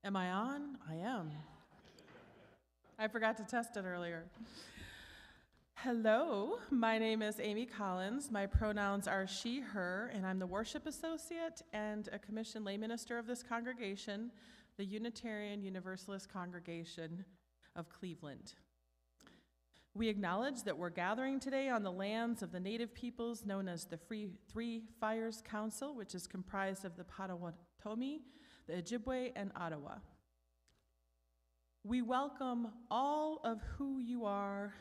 Am I on? I am. I forgot to test it earlier. Hello, my name is Amy Collins. My pronouns are she, her, and I'm the worship associate and a commissioned lay minister of this congregation, the Unitarian Universalist Congregation of Cleveland. We acknowledge that we're gathering today on the lands of the native peoples known as the Three Fires Council, which is comprised of the Potawatomi, the Ojibwe, and Ottawa. We welcome all of who you are,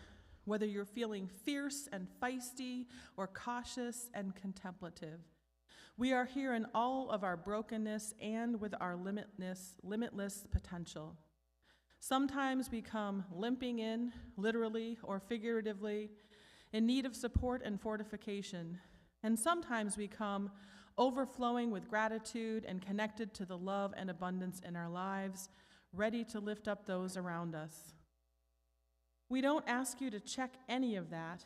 whether you're feeling fierce and feisty or cautious and contemplative. We are here in all of our brokenness and with our limitless potential. Sometimes we come limping in, literally or figuratively, in need of support and fortification. And sometimes we come overflowing with gratitude and connected to the love and abundance in our lives, ready to lift up those around us. We don't ask you to check any of that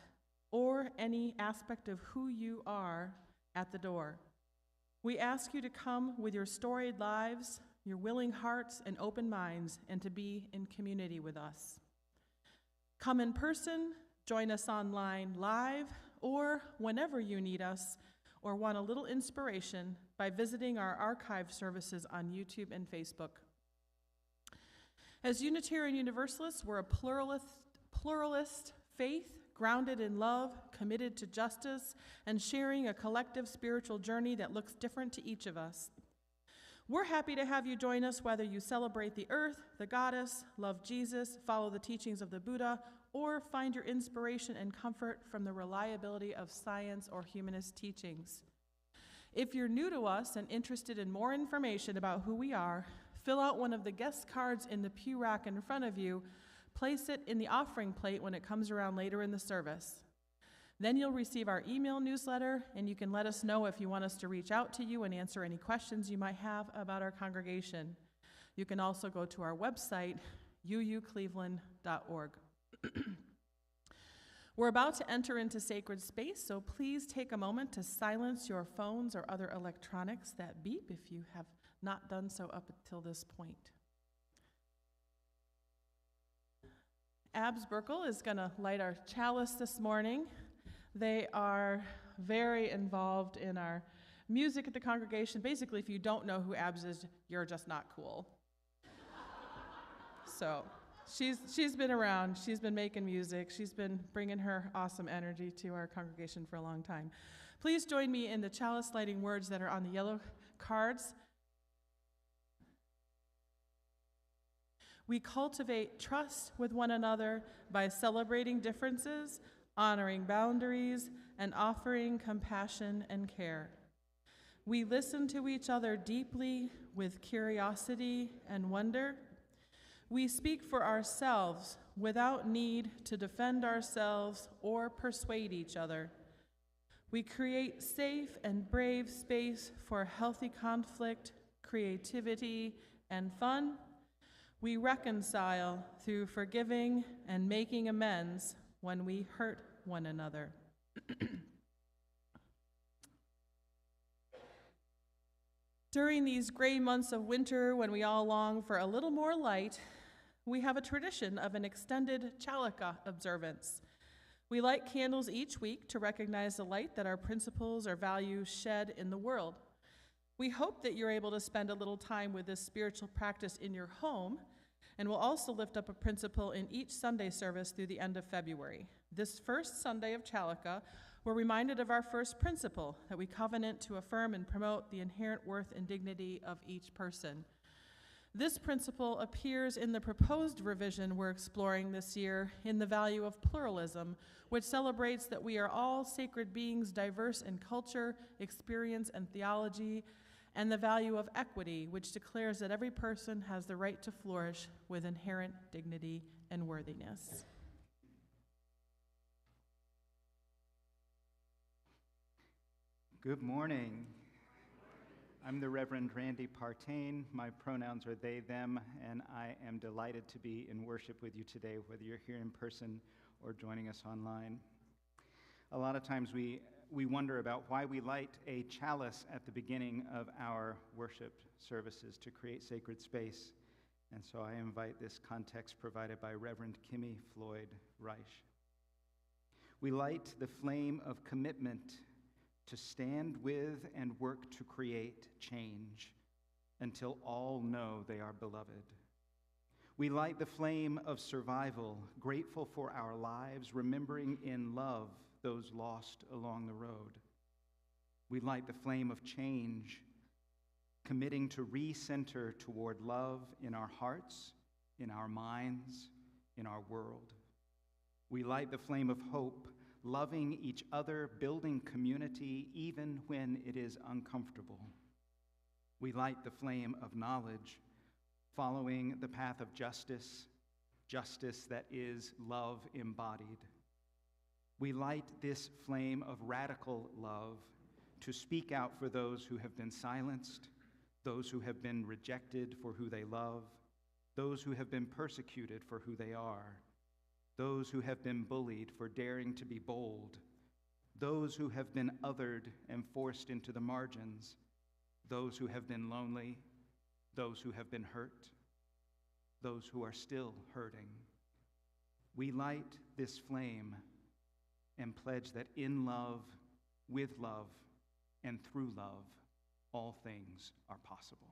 or any aspect of who you are at the door. We ask you to come with your storied lives, your willing hearts and open minds, and to be in community with us. Come in person, join us online live, or whenever you need us or want a little inspiration by visiting our archive services on YouTube and Facebook. As Unitarian Universalists, we're a pluralist faith grounded in love, committed to justice, and sharing a collective spiritual journey that looks different to each of us. We're happy to have you join us whether you celebrate the earth, the goddess, love Jesus, follow the teachings of the Buddha, or find your inspiration and comfort from the reliability of science or humanist teachings. If you're new to us and interested in more information about who we are, fill out one of the guest cards in the pew rack in front of you, place it in the offering plate when it comes around later in the service. Then you'll receive our email newsletter, and you can let us know if you want us to reach out to you and answer any questions you might have about our congregation. You can also go to our website, uucleveland.org. We're about to enter into sacred space, so please take a moment to silence your phones or other electronics that beep if you have not done so up until this point. Abs Burkle is going to light our chalice this morning. They are very involved in our music at the congregation. Basically, if you don't know who Abs is, you're just not cool. So she's been around. She's been making music. She's been bringing her awesome energy to our congregation for a long time. Please join me in the chalice lighting words that are on the yellow cards. We cultivate trust with one another by celebrating differences, honoring boundaries, and offering compassion and care. We listen to each other deeply with curiosity and wonder. We speak for ourselves without need to defend ourselves or persuade each other. We create safe and brave space for healthy conflict, creativity, and fun. We reconcile through forgiving and making amends when we hurt one another. During these gray months of winter, when we all long for a little more light, we have a tradition of an extended Chalica observance. We light candles each week to recognize the light that our principles or values shed in the world. We hope that you're able to spend a little time with this spiritual practice in your home, and we'll also lift up a principle in each Sunday service through the end of February. This first Sunday of Chalica, we're reminded of our first principle, that we covenant to affirm and promote the inherent worth and dignity of each person. This principle appears in the proposed revision we're exploring this year in the value of pluralism, which celebrates that we are all sacred beings diverse in culture, experience, and theology, and the value of equity, which declares that every person has the right to flourish with inherent dignity and worthiness. Good morning. I'm the Reverend Randy Partain. My pronouns are they, them, and I am delighted to be in worship with you today, whether you're here in person or joining us online. A lot of times we wonder about why we light a chalice at the beginning of our worship services to create sacred space. And so I invite this context provided by Reverend Kimmy Floyd Reich. We light the flame of commitment to stand with and work to create change until all know they are beloved. We light the flame of survival, grateful for our lives, remembering in love those lost along the road. We light the flame of change, committing to recenter toward love in our hearts, in our minds, in our world. We light the flame of hope, loving each other, building community even when it is uncomfortable. We light the flame of knowledge, following the path of justice, justice that is love embodied. We light this flame of radical love to speak out for those who have been silenced, those who have been rejected for who they love, those who have been persecuted for who they are, those who have been bullied for daring to be bold, those who have been othered and forced into the margins, those who have been lonely, those who have been hurt, those who are still hurting. We light this flame and pledge that in love, with love, and through love, all things are possible.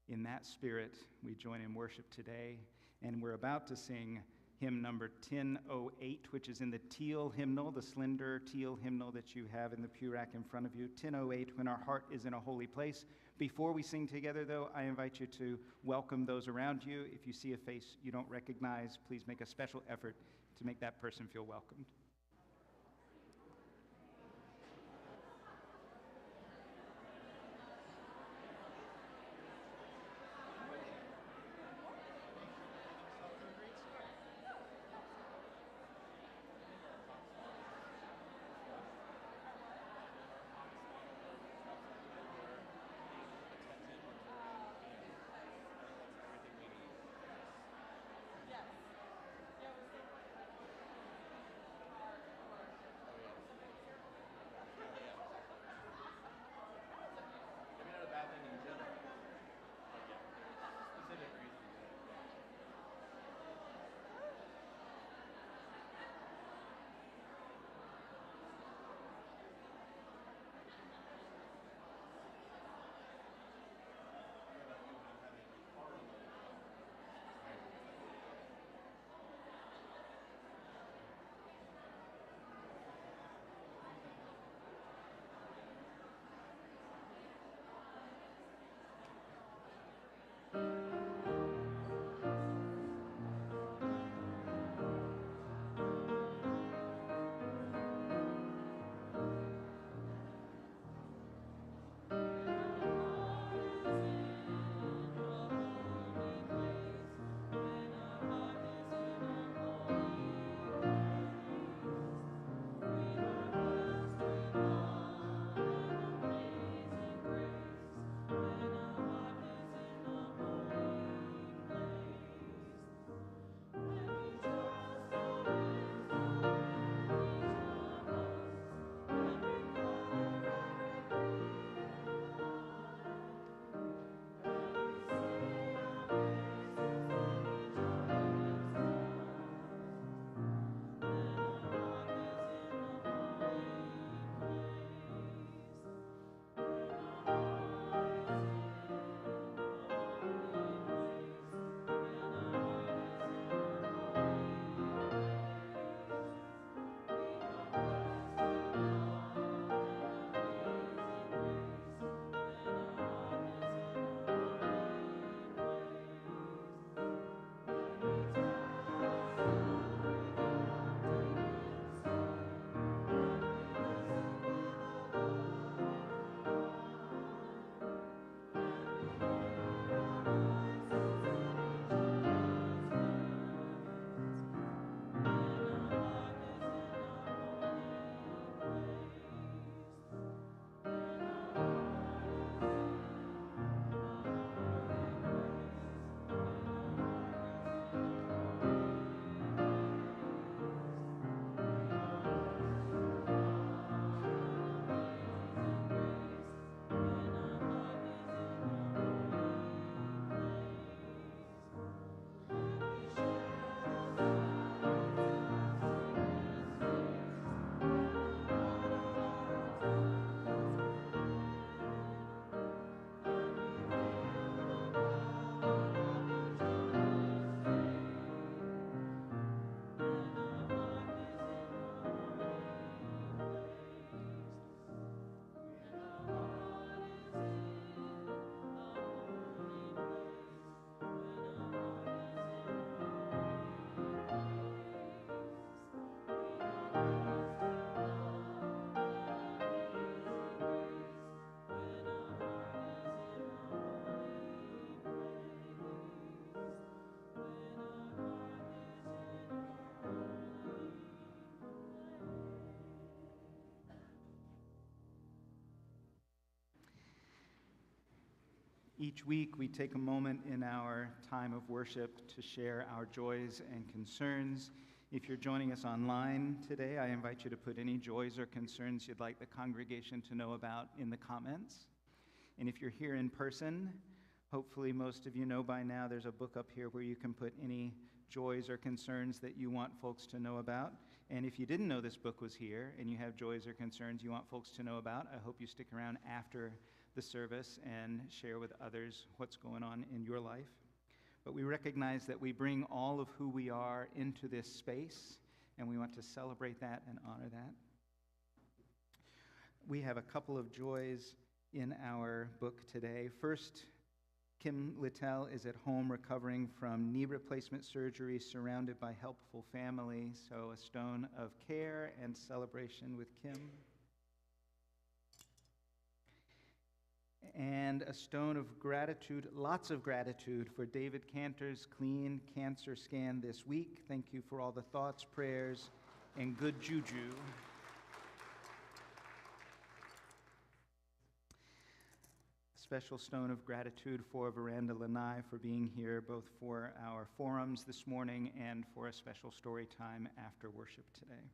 In that spirit, we join in worship today, and we're about to sing hymn number 1008, which is in the teal hymnal, the slender teal hymnal that you have in the pew rack in front of you. 1008, When Our Heart is in a Holy Place. Before we sing together, though, I invite you to welcome those around you. If you see a face you don't recognize, please make a special effort to make that person feel welcomed. Each week, we take a moment in our time of worship to share our joys and concerns. If you're joining us online today, I invite you to put any joys or concerns you'd like the congregation to know about in the comments. And if you're here in person, hopefully most of you know by now there's a book up here where you can put any joys or concerns that you want folks to know about. And if you didn't know this book was here and you have joys or concerns you want folks to know about, I hope you stick around after the service and share with others what's going on in your life. But we recognize that we bring all of who we are into this space, and we want to celebrate that and honor that. We have a couple of joys in our book today. First, Kim Littell is at home recovering from knee replacement surgery, surrounded by helpful family, so a stone of care and celebration with Kim. And a stone of gratitude, lots of gratitude for David Cantor's clean cancer scan this week. Thank you for all the thoughts, prayers, and good juju. Special stone of gratitude for Veranda Lanai for being here, both for our forums this morning and for a special story time after worship today.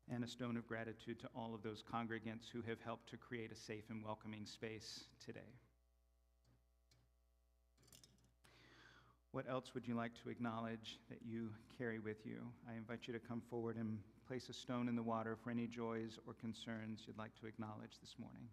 And a stone of gratitude to all of those congregants who have helped to create a safe and welcoming space today. What else would you like to acknowledge that you carry with you? I invite you to come forward and place a stone in the water for any joys or concerns you'd like to acknowledge this morning.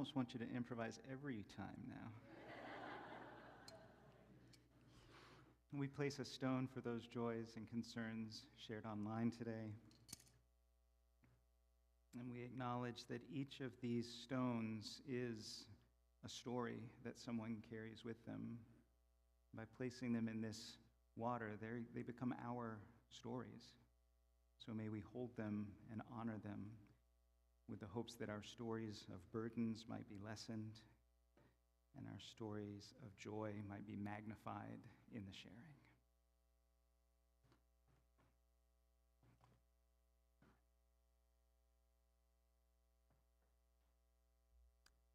almost want you to improvise every time now. We place a stone for those joys and concerns shared online today. And we acknowledge that each of these stones is a story that someone carries with them. By placing them in this water, they become our stories. So may we hold them and honor them with the hopes that our stories of burdens might be lessened and our stories of joy might be magnified in the sharing.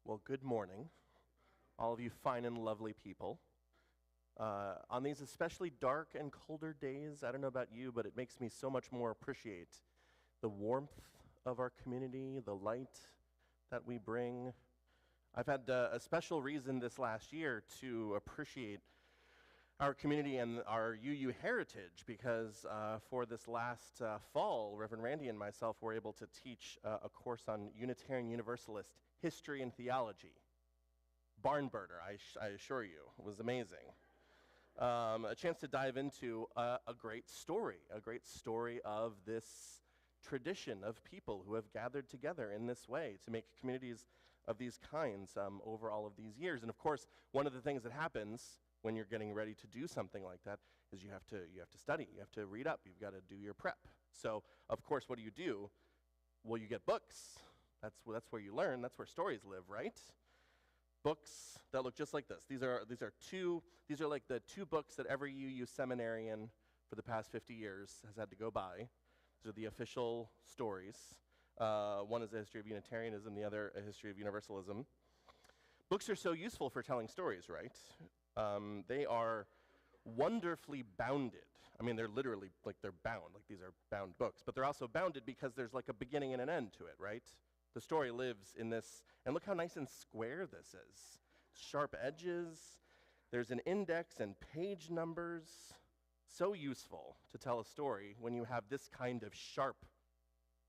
Well, good morning, all of you fine and lovely people. On these especially dark and colder days, I don't know about you, but it makes me so much more appreciate the warmth of our community, the light that we bring. I've had a special reason this last year to appreciate our community and our UU heritage because for this last fall, Reverend Randy and myself were able to teach a course on Unitarian Universalist history and theology. Barn burner, I assure you. It was amazing. A chance to dive into a great story of this tradition of people who have gathered together in this way to make communities of these kinds over all of these years. And of course, one of the things that happens when you're getting ready to do something like that is you have to study, you have to read up, you've got to do your prep. So, of course, what do? Well, you get books. That's where you learn. That's where stories live, right? Books that look just like this. These are like the two books that every UU seminarian for the past 50 years has had to go by. These are the official stories. One is a history of Unitarianism, the other a history of Universalism. Books are so useful for telling stories, right? They are wonderfully bounded. I mean, they're literally, like, they're bound. Like, these are bound books. But they're also bounded because there's, like, a beginning and an end to it, right? The story lives in this, and look how nice and square this is. Sharp edges. There's an index and page numbers. So useful to tell a story when you have this kind of sharp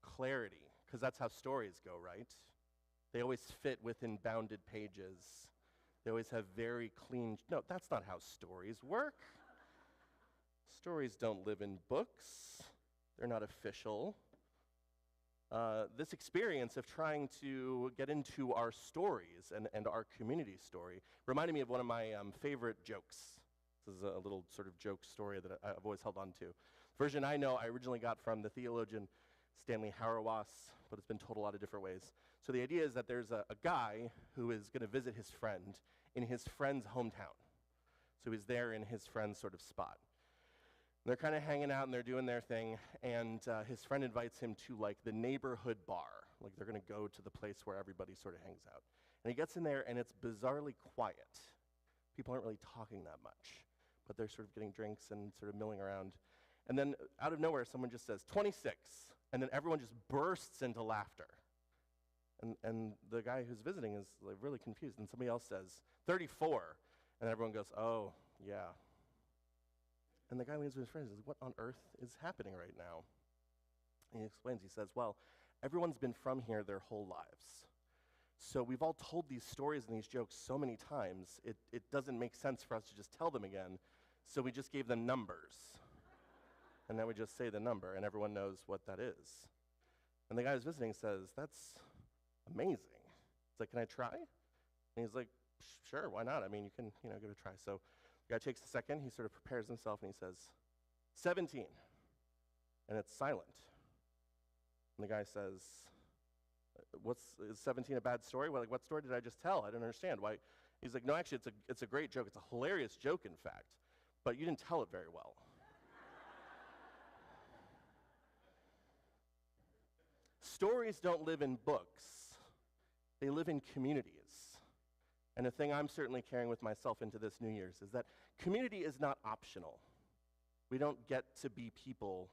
clarity, because that's how stories go, right? They always fit within bounded pages. They always have very clean, no, that's not how stories work. Stories don't live in books. They're not official. This experience of trying to get into our stories and our community story reminded me of one of my favorite jokes. This is a little sort of joke story that I've always held on to. Version I know I originally got from the theologian Stanley Hauerwas, but it's been told a lot of different ways. So the idea is that there's a guy who is going to visit his friend in his friend's hometown. So he's there in his friend's sort of spot. They're kind of hanging out and they're doing their thing, and his friend invites him to, like, the neighborhood bar. Like, they're going to go to the place where everybody sort of hangs out. And he gets in there and it's bizarrely quiet. People aren't really talking that much, but they're sort of getting drinks and sort of milling around. And then out of nowhere, someone just says, 26, and then everyone just bursts into laughter. And the guy who's visiting is, like, really confused, and somebody else says, 34, and everyone goes, oh, yeah. And the guy leans to his friend and says, what on earth is happening right now? And he explains, he says, well, everyone's been from here their whole lives. So we've all told these stories and these jokes so many times, it doesn't make sense for us to just tell them again, so we just gave them numbers. And then we just say the number, and everyone knows what that is. And the guy who's visiting says, that's amazing. It's like, can I try? And he's like, sure, why not? I mean, you can, give it a try. So the guy takes a second, he sort of prepares himself, and he says, 17. And it's silent. And the guy says, is 17 a bad story? Well, like, what story did I just tell? I don't understand. Why? He's like, no, actually, it's a great joke. It's a hilarious joke, in fact. But you didn't tell it very well. Stories don't live in books. They live in communities. And the thing I'm certainly carrying with myself into this New Year's is that community is not optional. We don't get to be people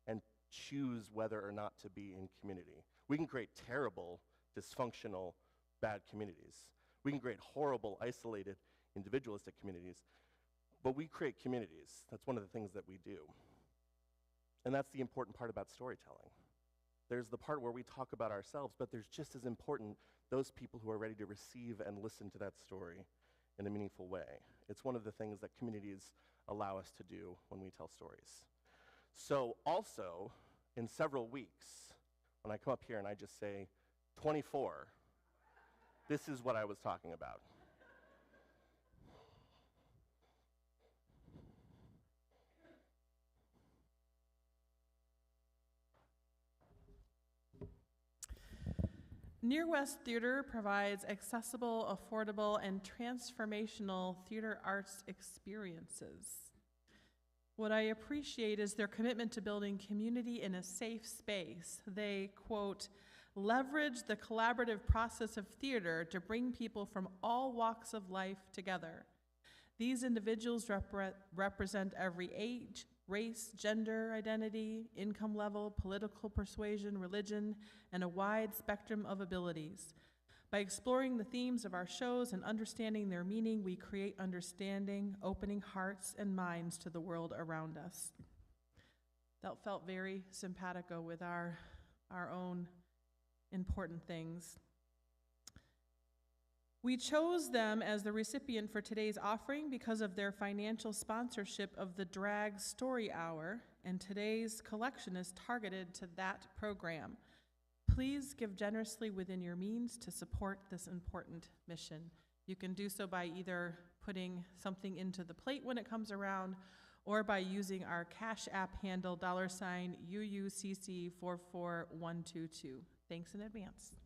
and choose whether or not to be in community. We can create terrible, dysfunctional, bad communities. We can create horrible, isolated, individualistic communities. But we create communities. That's one of the things that we do. And that's the important part about storytelling. There's the part where we talk about ourselves, but there's just as important those people who are ready to receive and listen to that story in a meaningful way. It's one of the things that communities allow us to do when we tell stories. So also, in several weeks, when I come up here and I just say 24, this is what I was talking about. Near West Theater provides accessible, affordable, and transformational theater arts experiences. What I appreciate is their commitment to building community in a safe space. They, quote, leverage the collaborative process of theater to bring people from all walks of life together. These individuals represent every age, race, gender identity, income level, political persuasion, religion, and a wide spectrum of abilities. By exploring the themes of our shows and understanding their meaning, we create understanding, opening hearts and minds to the world around us. That felt very simpatico with our own important things. We chose them as the recipient for today's offering because of their financial sponsorship of the Drag Story Hour, and today's collection is targeted to that program. Please give generously within your means to support this important mission. You can do so by either putting something into the plate when it comes around, or by using our Cash App handle $UUCC44122. Thanks in advance.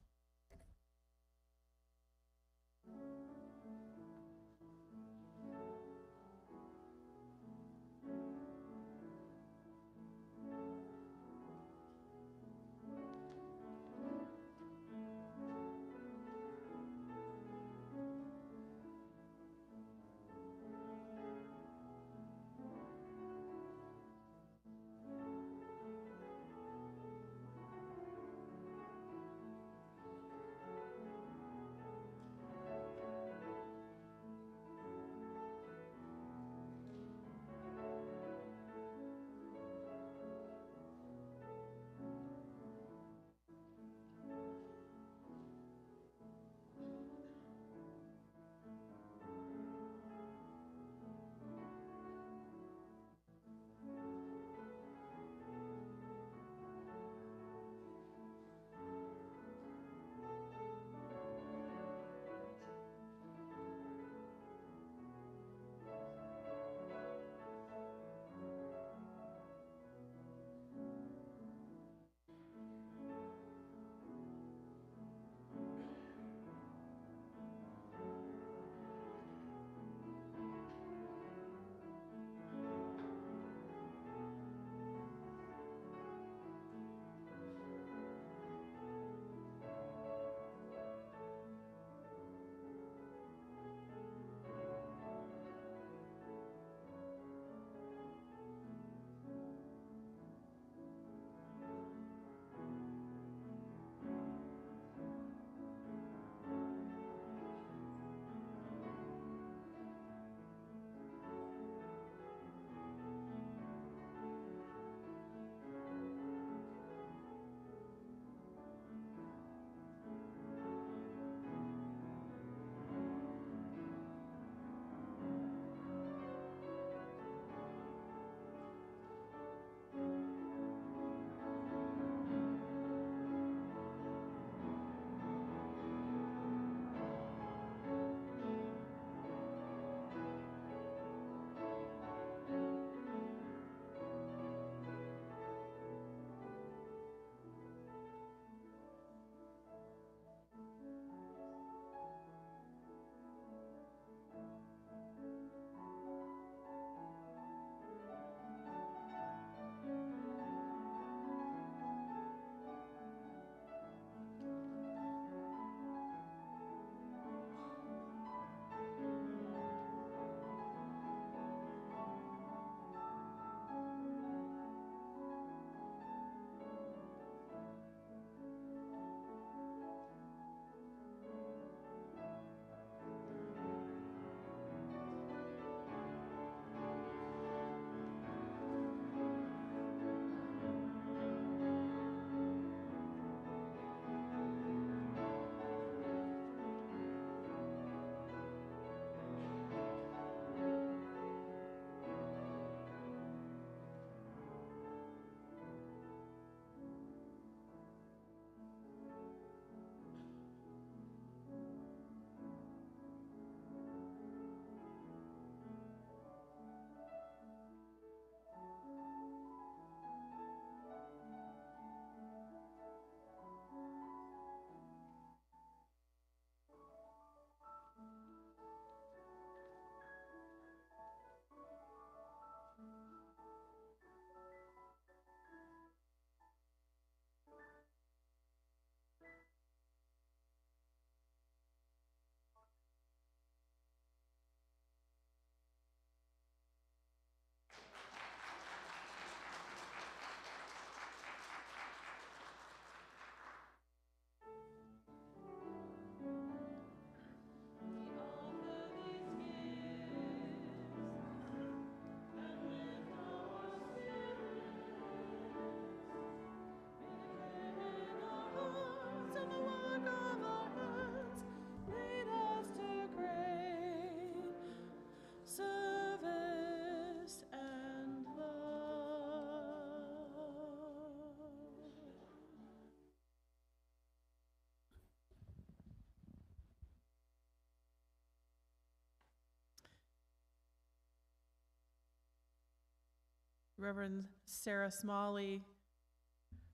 Reverend Sarah Smalley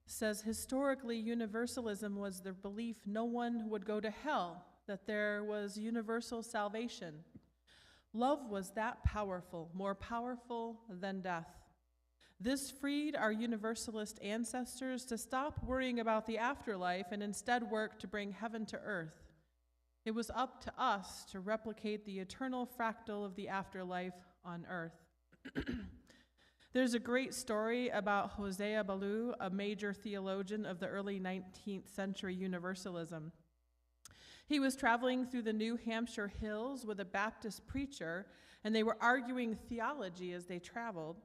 says, historically, universalism was the belief no one would go to hell, that there was universal salvation. Love was that powerful, more powerful than death. This freed our universalist ancestors to stop worrying about the afterlife and instead work to bring heaven to earth. It was up to us to replicate the eternal fractal of the afterlife on earth. There's a great story about Hosea Ballou, a major theologian of the early 19th century Universalism. He was traveling through the New Hampshire hills with a Baptist preacher, and they were arguing theology as they traveled.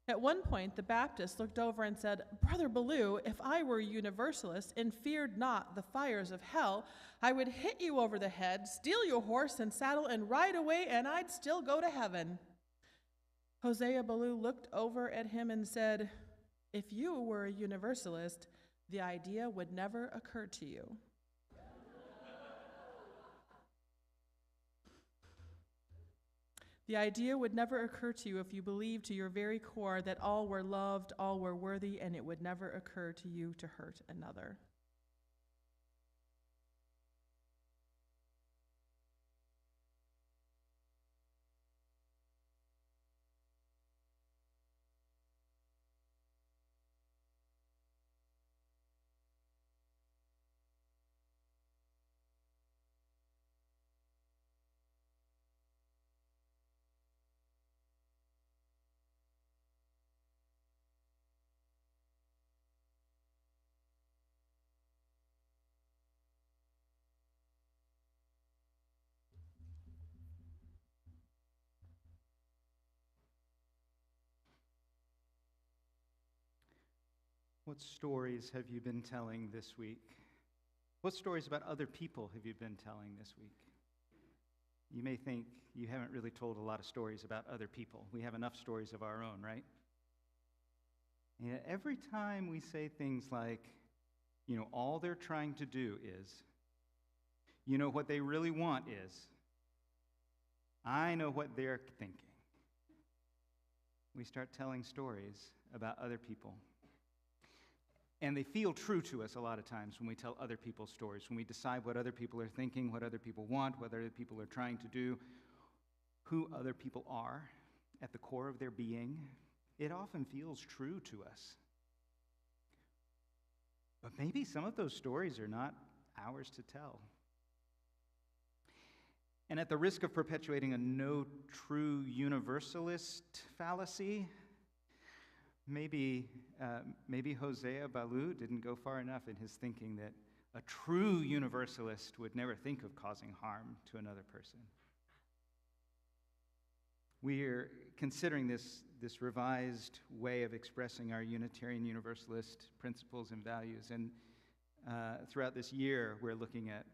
At one point, the Baptist looked over and said, "Brother Ballou, if I were a Universalist and feared not the fires of hell, I would hit you over the head, steal your horse and saddle, and ride away, and I'd still go to heaven." Hosea Ballou looked over at him and said, "If you were a Universalist, the idea would never occur to you." The idea would never occur to you if you believed to your very core that all were loved, all were worthy, and it would never occur to you to hurt another. What stories have you been telling this week? What stories about other people have you been telling this week? You may think you haven't really told a lot of stories about other people. We have enough stories of our own, right? And every time we say things like, all they're trying to do is, what they really want is, I know what they're thinking. We start telling stories about other people. And they feel true to us a lot of times when we tell other people's stories, when we decide what other people are thinking, what other people want, what other people are trying to do, who other people are at the core of their being. It often feels true to us. But maybe some of those stories are not ours to tell. And at the risk of perpetuating a no true universalist fallacy, Maybe Hosea Ballou didn't go far enough in his thinking that a true universalist would never think of causing harm to another person. We're considering this revised way of expressing our Unitarian Universalist principles and values. And throughout this year, we're looking at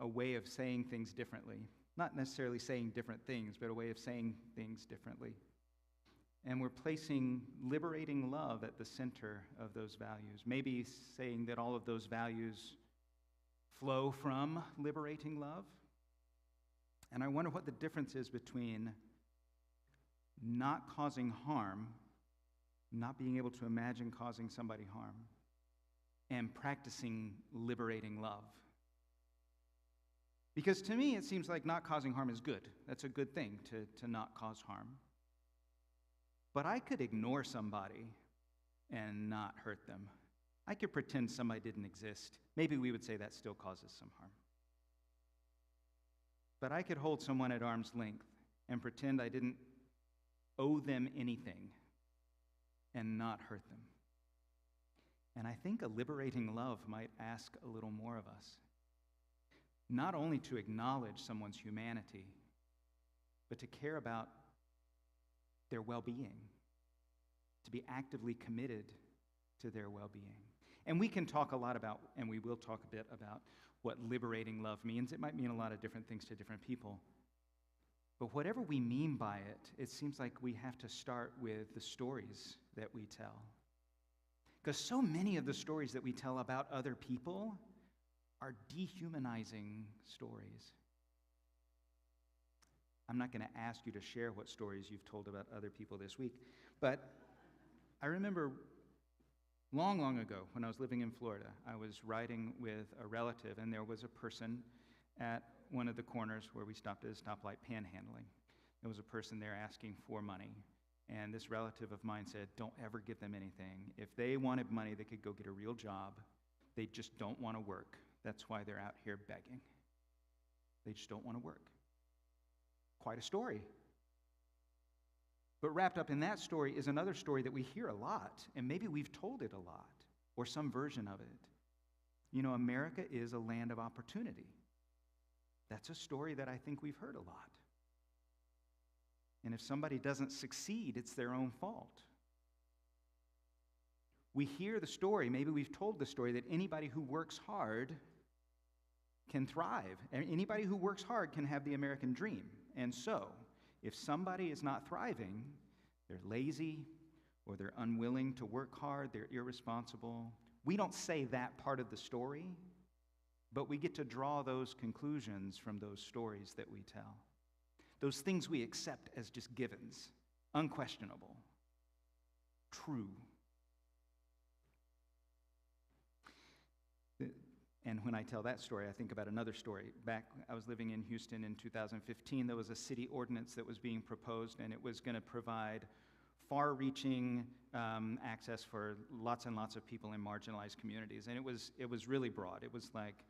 a way of saying things differently. Not necessarily saying different things, but a way of saying things differently. And we're placing liberating love at the center of those values. Maybe saying that all of those values flow from liberating love. And I wonder what the difference is between not causing harm, not being able to imagine causing somebody harm, and practicing liberating love. Because to me, it seems like not causing harm is good. That's a good thing, to not cause harm. But I could ignore somebody and not hurt them. I could pretend somebody didn't exist. Maybe we would say that still causes some harm. But I could hold someone at arm's length and pretend I didn't owe them anything and not hurt them. And I think a liberating love might ask a little more of us. Not only to acknowledge someone's humanity, but to care about their well-being, to be actively committed to their well-being. And we can talk a lot about, and we will talk a bit about, what liberating love means. It might mean a lot of different things to different people. But whatever we mean by it, it seems like we have to start with the stories that we tell. Because so many of the stories that we tell about other people are dehumanizing stories. I'm not going to ask you to share what stories you've told about other people this week, but I remember long, long ago when I was living in Florida, I was riding with a relative, and there was a person at one of the corners where we stopped at a stoplight panhandling. There was a person there asking for money, and this relative of mine said, don't ever give them anything. If they wanted money, they could go get a real job. They just don't want to work. That's why they're out here begging. They just don't want to work. Quite a story. But wrapped up in that story is another story that we hear a lot, and maybe we've told it a lot, or some version of it. You know, America is a land of opportunity. That's a story that I think we've heard a lot. And if somebody doesn't succeed, it's their own fault. We hear the story, maybe we've told the story, that anybody who works hard can thrive. Anybody who works hard can have the American dream. And so, if somebody is not thriving, they're lazy, or they're unwilling to work hard, they're irresponsible. We don't say that part of the story, but we get to draw those conclusions from those stories that we tell. Those things we accept as just givens, unquestionable, true. And when I tell that story, I think about another story. Back, I was living in Houston in 2015. There was a city ordinance that was being proposed, and it was going to provide far-reaching access for lots and lots of people in marginalized communities. And it was really broad. It was like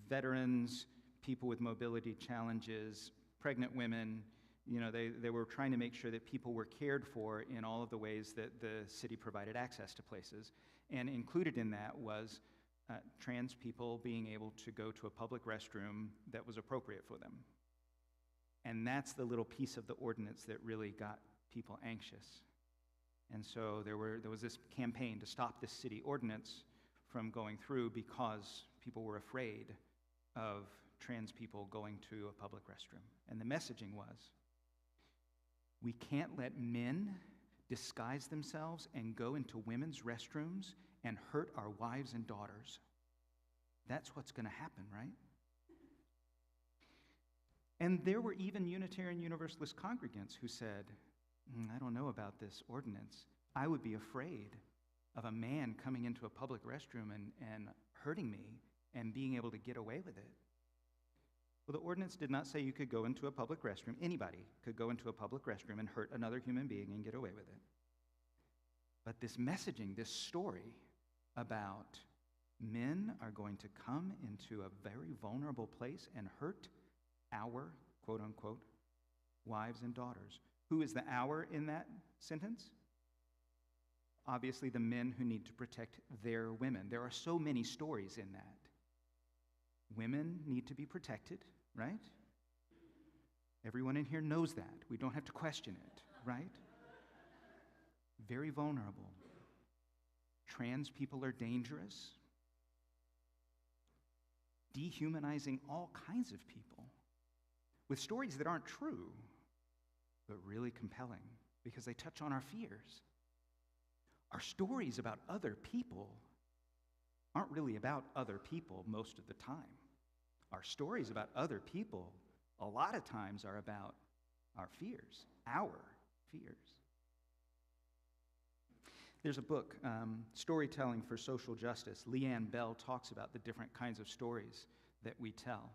veterans, people with mobility challenges, pregnant women. You know, they were trying to make sure that people were cared for in all of the ways that the city provided access to places. And included in that was trans people being able to go to a public restroom that was appropriate for them. And that's the little piece of the ordinance that really got people anxious. And so there was this campaign to stop this city ordinance from going through because people were afraid of trans people going to a public restroom. And the messaging was, we can't let men disguise themselves and go into women's restrooms and hurt our wives and daughters. That's what's going to happen, right? And there were even Unitarian Universalist congregants who said, I don't know about this ordinance. I would be afraid of a man coming into a public restroom and hurting me and being able to get away with it. Well, the ordinance did not say you could go into a public restroom. Anybody could go into a public restroom and hurt another human being and get away with it. But this messaging, this story about men are going to come into a very vulnerable place and hurt our, quote unquote, wives and daughters. Who is the our in that sentence? Obviously, the men who need to protect their women. There are so many stories in that. Women need to be protected, right? Everyone in here knows that. We don't have to question it, right? Very vulnerable. Trans people are dangerous. Dehumanizing all kinds of people with stories that aren't true, but really compelling because they touch on our fears. Our stories about other people aren't really about other people most of the time. Our stories about other people a lot of times are about our fears, our fears. There's a book, Storytelling for Social Justice. Leanne Bell talks about the different kinds of stories that we tell.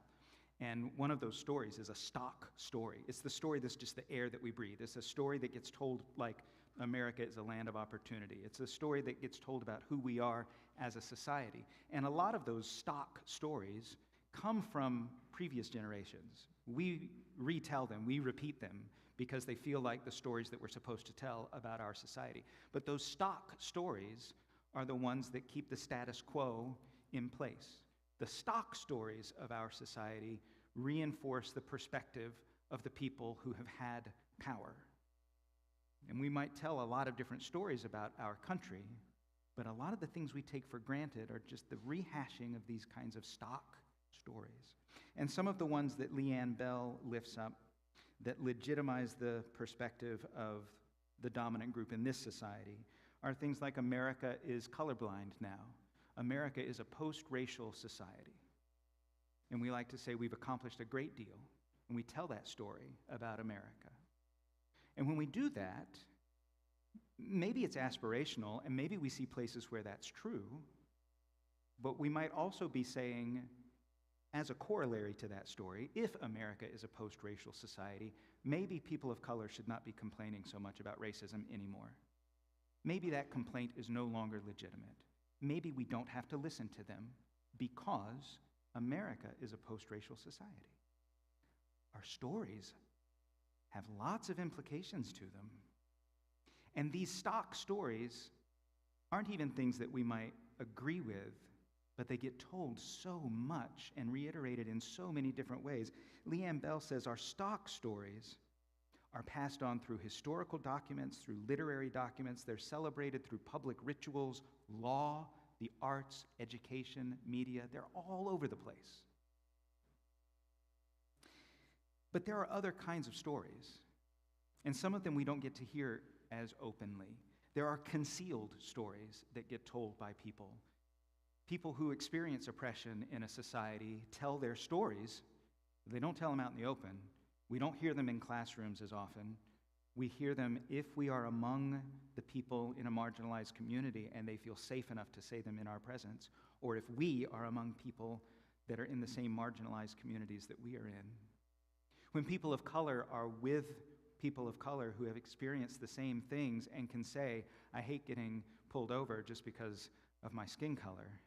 And one of those stories is a stock story. It's the story that's just the air that we breathe. It's a story that gets told like America is a land of opportunity. It's a story that gets told about who we are as a society. And a lot of those stock stories come from previous generations. We retell them, we repeat them, because they feel like the stories that we're supposed to tell about our society. But those stock stories are the ones that keep the status quo in place. The stock stories of our society reinforce the perspective of the people who have had power. And we might tell a lot of different stories about our country, but a lot of the things we take for granted are just the rehashing of these kinds of stock stories. And some of the ones that Leanne Bell lifts up that legitimize the perspective of the dominant group in this society are things like America is colorblind now. America is a post-racial society. And we like to say we've accomplished a great deal, and we tell that story about America. And when we do that, Maybe it's aspirational, and maybe we see places where that's true, but we might also be saying, as a corollary to that story, if America is a post-racial society, maybe people of color should not be complaining so much about racism anymore. Maybe that complaint is no longer legitimate. Maybe we don't have to listen to them because America is a post-racial society. Our stories have lots of implications to them. And these stock stories aren't even things that we might agree with, but they get told so much and reiterated in so many different ways. Leanne Bell says our stock stories are passed on through historical documents, through literary documents. They're celebrated through public rituals, law, the arts, education, media. They're all over the place. But there are other kinds of stories, and some of them we don't get to hear as openly. There are concealed stories that get told by people. People who experience oppression in a society tell their stories. They don't tell them out in the open. We don't hear them in classrooms as often. We hear them if we are among the people in a marginalized community and they feel safe enough to say them in our presence, or if we are among people that are in the same marginalized communities that we are in. When people of color are with people of color who have experienced the same things and can say, I hate getting pulled over just because of my skin color,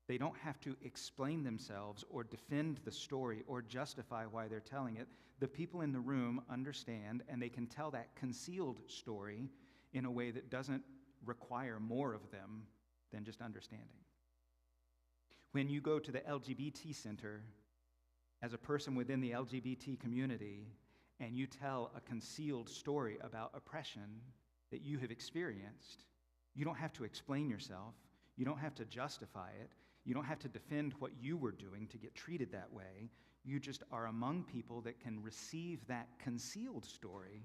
they don't have to explain themselves or defend the story or justify why they're telling it. The people in the room understand, and they can tell that concealed story in a way that doesn't require more of them than just understanding. When you go to the LGBT center as a person within the LGBT community and you tell a concealed story about oppression that you have experienced, you don't have to explain yourself. You don't have to justify it. You don't have to defend what you were doing to get treated that way. You just are among people that can receive that concealed story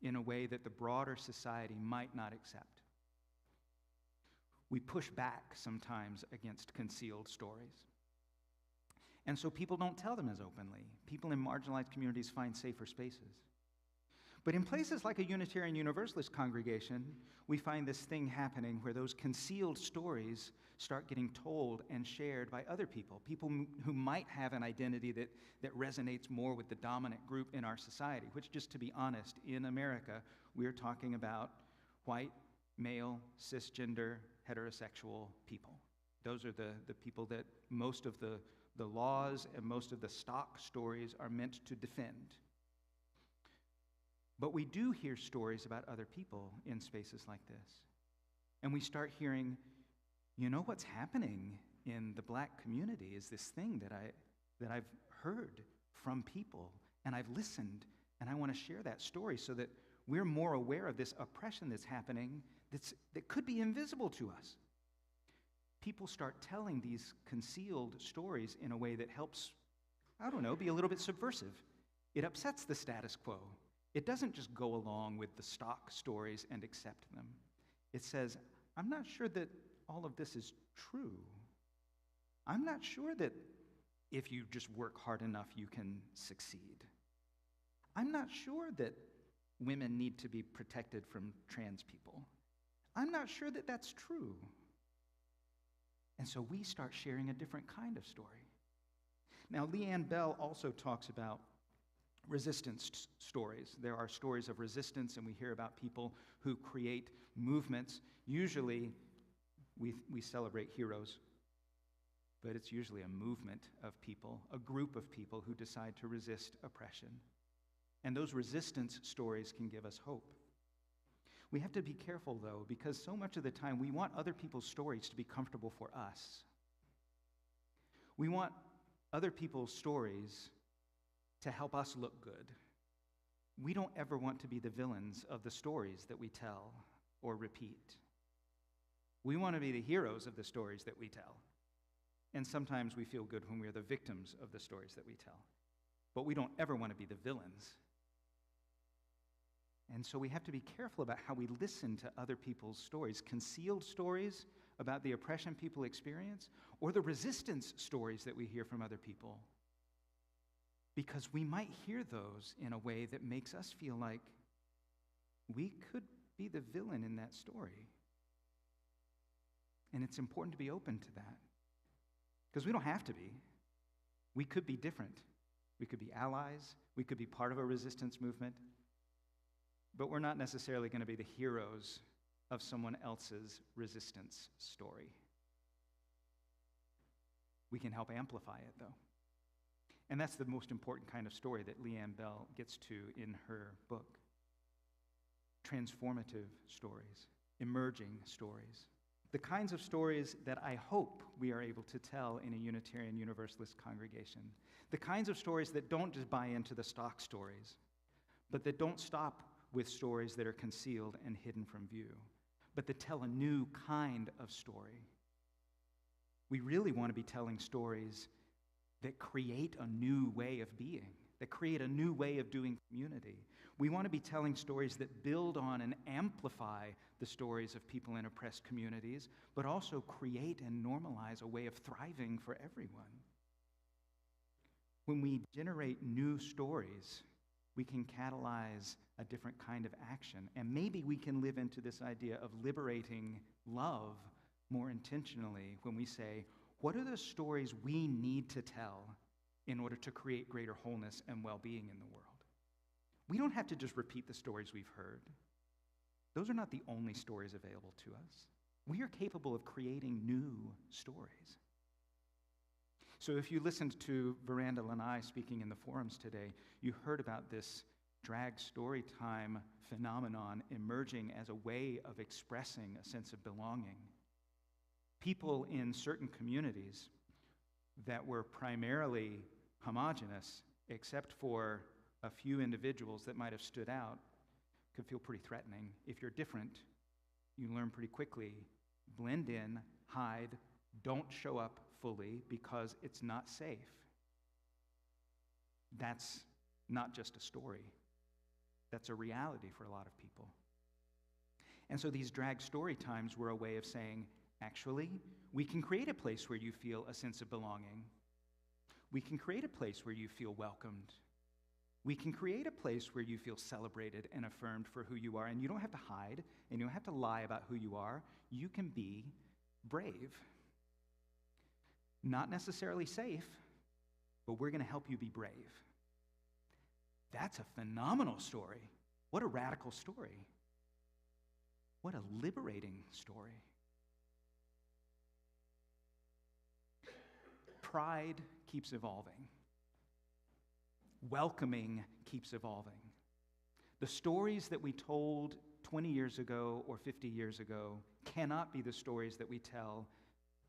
in a way that the broader society might not accept. We push back sometimes against concealed stories. And so people don't tell them as openly. People in marginalized communities find safer spaces. But in places like a Unitarian Universalist congregation, we find this thing happening where those concealed stories start getting told and shared by other people, people who might have an identity that resonates more with the dominant group in our society, which, just to be honest, in America, we're talking about white, male, cisgender, heterosexual people. Those are the people that most of the laws and most of the stock stories are meant to defend. But we do hear stories about other people in spaces like this. And we start hearing, you know what's happening in the black community is this thing that I've heard from people, and I've listened, and I want to share that story so that we're more aware of this oppression that's happening that could be invisible to us. People start telling these concealed stories in a way that helps, I don't know, be a little bit subversive. It upsets the status quo. It doesn't just go along with the stock stories and accept them. It says, I'm not sure that all of this is true. I'm not sure that if you just work hard enough, you can succeed. I'm not sure that women need to be protected from trans people. I'm not sure that that's true. And so we start sharing a different kind of story. Now, Leanne Bell also talks about resistance stories. There are stories of resistance, and we hear about people who create movements. Usually, we celebrate heroes, but it's usually a movement of people, a group of people who decide to resist oppression. And those resistance stories can give us hope. We have to be careful, though, because so much of the time we want other people's stories to be comfortable for us. We want other people's stories to help us look good. We don't ever want to be the villains of the stories that we tell or repeat. We want to be the heroes of the stories that we tell. And sometimes we feel good when we're the victims of the stories that we tell. But we don't ever want to be the villains. And so we have to be careful about how we listen to other people's stories, concealed stories about the oppression people experience, or the resistance stories that we hear from other people. Because we might hear those in a way that makes us feel like we could be the villain in that story. And it's important to be open to that. Because we don't have to be. We could be different. We could be allies. We could be part of a resistance movement. But we're not necessarily going to be the heroes of someone else's resistance story. We can help amplify it, though. And that's the most important kind of story that Leanne Bell gets to in her book. Transformative stories, emerging stories. The kinds of stories that I hope we are able to tell in a Unitarian Universalist congregation. The kinds of stories that don't just buy into the stock stories, but that don't stop with stories that are concealed and hidden from view, but that tell a new kind of story. We really want to be telling stories that create a new way of being, that create a new way of doing community. We want to be telling stories that build on and amplify the stories of people in oppressed communities, but also create and normalize a way of thriving for everyone. When we generate new stories, we can catalyze a different kind of action. And maybe we can live into this idea of liberating love more intentionally when we say, what are the stories we need to tell in order to create greater wholeness and well-being in the world? We don't have to just repeat the stories we've heard. Those are not the only stories available to us. We are capable of creating new stories. So if you listened to Verandel and I speaking in the forums today, you heard about this drag story time phenomenon emerging as a way of expressing a sense of belonging. People in certain communities that were primarily homogenous, except for a few individuals that might have stood out, could feel pretty threatening. If you're different, you learn pretty quickly, blend in, hide, don't show up fully because it's not safe. That's not just a story. That's a reality for a lot of people. And so these drag story times were a way of saying, actually, we can create a place where you feel a sense of belonging. We can create a place where you feel welcomed. We can create a place where you feel celebrated and affirmed for who you are, and you don't have to hide, and you don't have to lie about who you are. You can be brave. Not necessarily safe, but we're going to help you be brave. That's a phenomenal story. What a radical story. What a liberating story. Pride keeps evolving. Welcoming keeps evolving. The stories that we told 20 years ago or 50 years ago cannot be the stories that we tell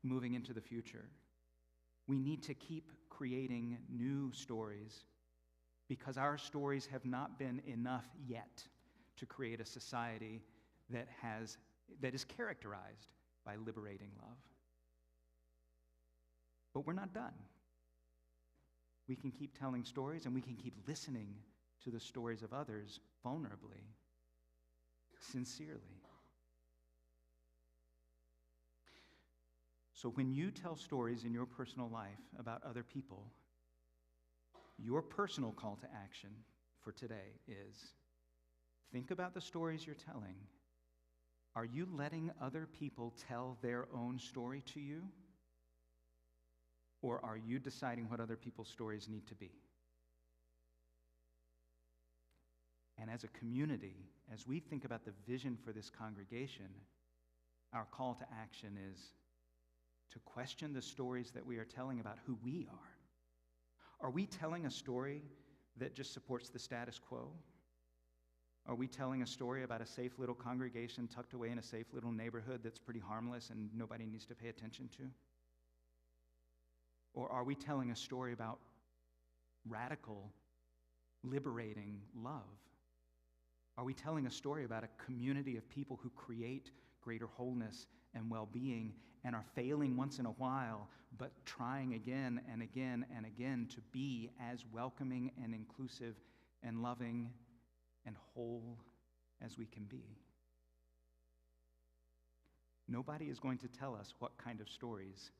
moving into the future. We need to keep creating new stories because our stories have not been enough yet to create a society that is characterized by liberating love. But we're not done. We can keep telling stories, and we can keep listening to the stories of others vulnerably, sincerely. So when you tell stories in your personal life about other people, your personal call to action for today is, think about the stories you're telling. Are you letting other people tell their own story to you? Or are you deciding what other people's stories need to be? And as a community, as we think about the vision for this congregation, our call to action is to question the stories that we are telling about who we are. Are we telling a story that just supports the status quo? Are we telling a story about a safe little congregation tucked away in a safe little neighborhood that's pretty harmless and nobody needs to pay attention to? Or are we telling a story about radical, liberating love? Are we telling a story about a community of people who create greater wholeness and well-being and are failing once in a while, but trying again and again and again to be as welcoming and inclusive and loving and whole as we can be? Nobody is going to tell us what kind of stories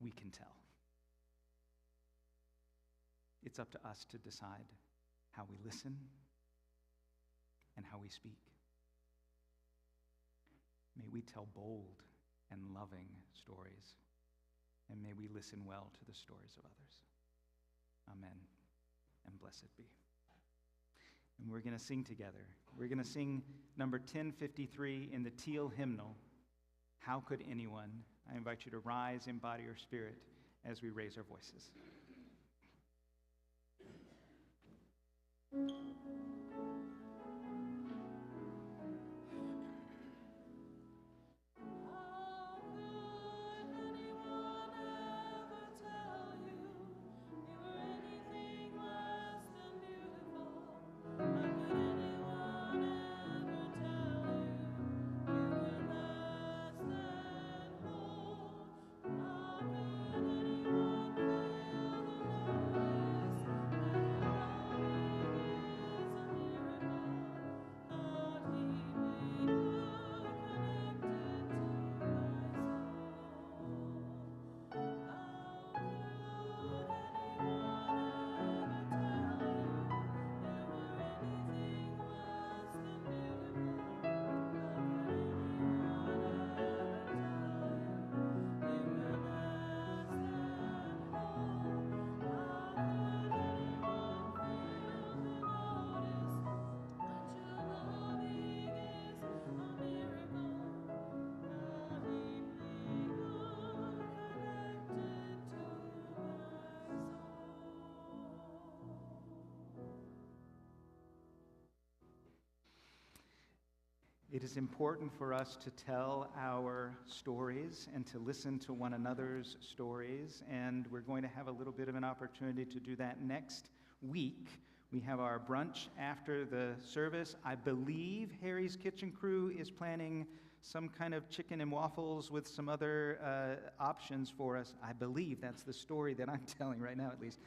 we can tell. It's up to us to decide how we listen and how we speak. May we tell bold and loving stories, and may we listen well to the stories of others. Amen, and blessed be. And we're going to sing together. We're going to sing number 1053 in the Teal hymnal, How Could Anyone? I invite you to rise in body or spirit as we raise our voices. It is important for us to tell our stories and to listen to one another's stories, and we're going to have a little bit of an opportunity to do that next week. We have our brunch after the service. I believe Harry's Kitchen Crew is planning some kind of chicken and waffles with some other options for us. I believe that's the story that I'm telling right now, at least.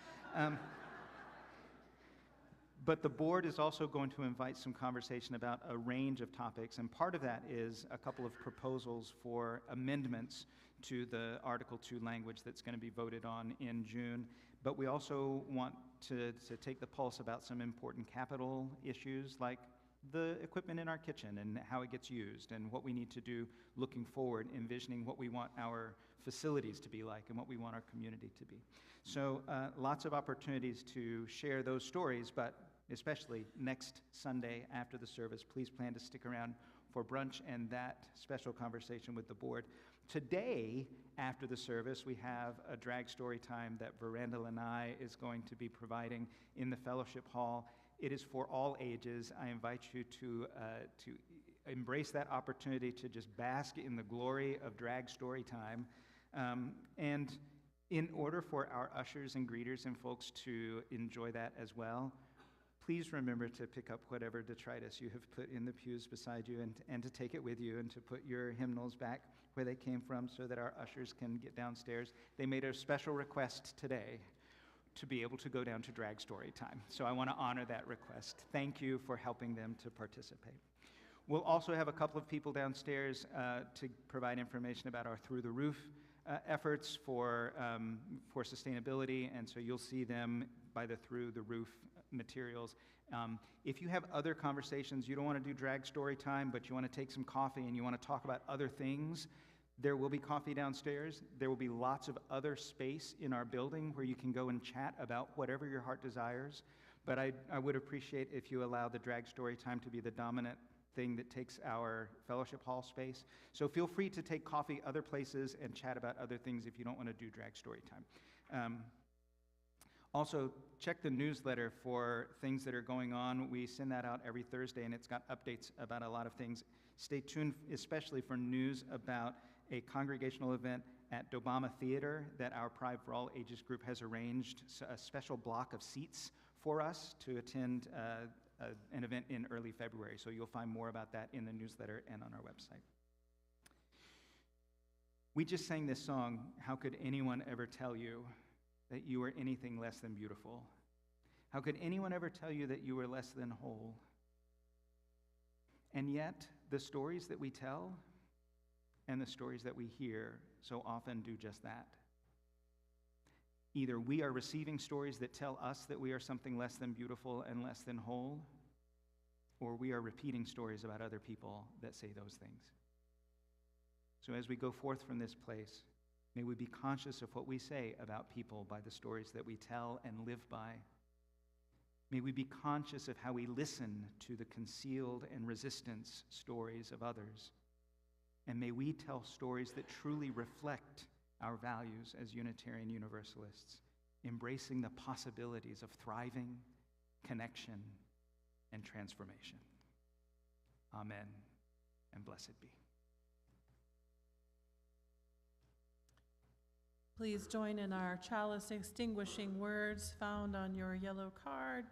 But the board is also going to invite some conversation about a range of topics, and part of that is a couple of proposals for amendments to the Article 2 language that's going to be voted on in June. But we also want to take the pulse about some important capital issues like the equipment in our kitchen and how it gets used and what we need to do looking forward, envisioning what we want our facilities to be like and what we want our community to be. So lots of opportunities to share those stories, but especially next Sunday after the service, please plan to stick around for brunch and that special conversation with the board. Today, after the service, we have a drag story time that Veranda Lanai is going to be providing in the fellowship hall. It is for all ages. I invite you to embrace that opportunity to just bask in the glory of drag story time. And in order for our ushers and greeters and folks to enjoy that as well, please remember to pick up whatever detritus you have put in the pews beside you and to take it with you and to put your hymnals back where they came from so that our ushers can get downstairs. They made a special request today to be able to go down to drag story time. So I want to honor that request. Thank you for helping them to participate. We'll also have a couple of people downstairs to provide information about our Through the Roof efforts for sustainability, and so you'll see them by the Through the Roof materials. If you have other conversations, you don't want to do drag story time, but you want to take some coffee and you want to talk about other things, there will be coffee downstairs. There will be lots of other space in our building where you can go and chat about whatever your heart desires. But I would appreciate if you allow the drag story time to be the dominant thing that takes our fellowship hall space. So feel free to take coffee other places and chat about other things if you don't want to do drag story time. Also, check the newsletter for things that are going on. We send that out every Thursday, and it's got updates about a lot of things. Stay tuned, especially for news about a congregational event at Dobama Theater that our Pride for All Ages group has arranged a special block of seats for us to attend an event in early February. So you'll find more about that in the newsletter and on our website. We just sang this song, How Could Anyone Ever Tell You that You Were Anything Less Than Beautiful? How could anyone ever tell you that you were less than whole? And yet, the stories that we tell and the stories that we hear so often do just that. Either we are receiving stories that tell us that we are something less than beautiful and less than whole, or we are repeating stories about other people that say those things. So as we go forth from this place, may we be conscious of what we say about people by the stories that we tell and live by. May we be conscious of how we listen to the concealed and resistance stories of others. And may we tell stories that truly reflect our values as Unitarian Universalists, embracing the possibilities of thriving, connection, and transformation. Amen, and blessed be. Please join in our chalice extinguishing words found on your yellow card.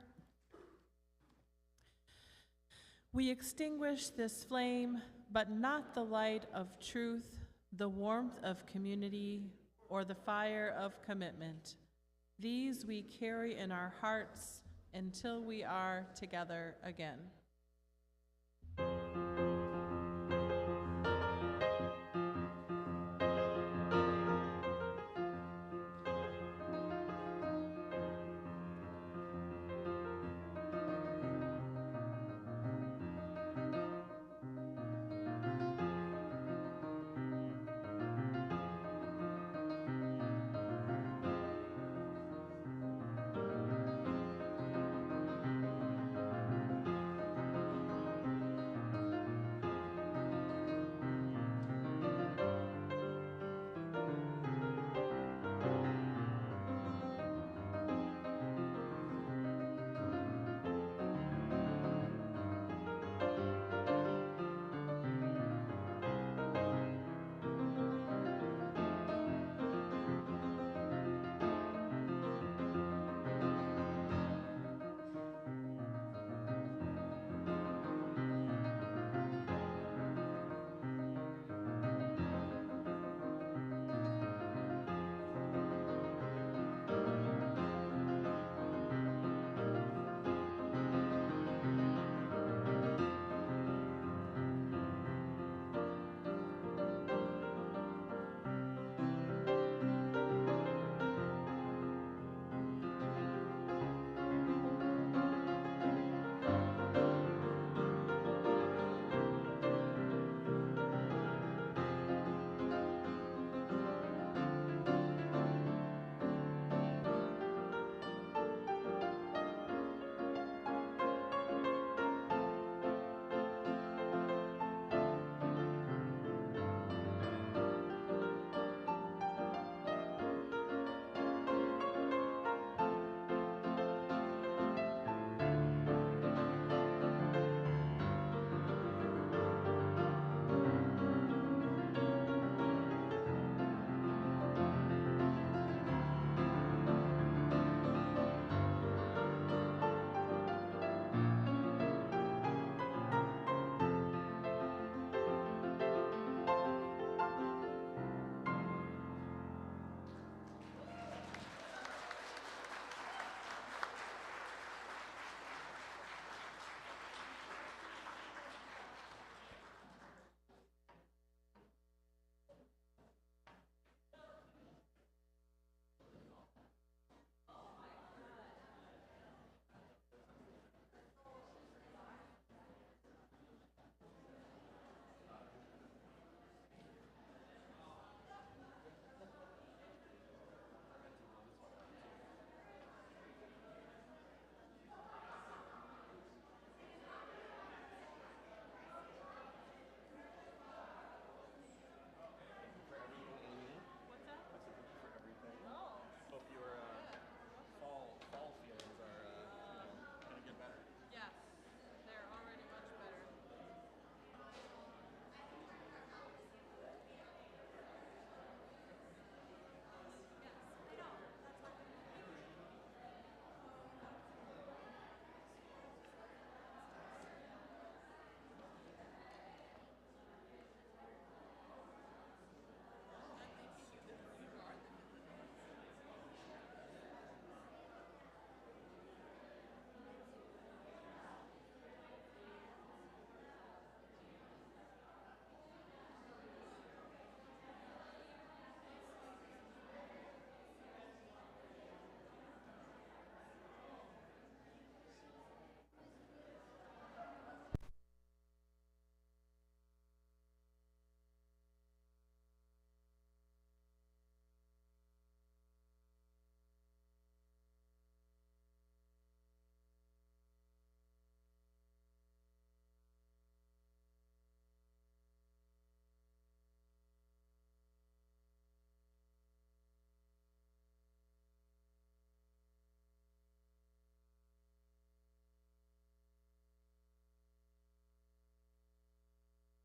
We extinguish this flame, but not the light of truth, the warmth of community, or the fire of commitment. These we carry in our hearts until we are together again.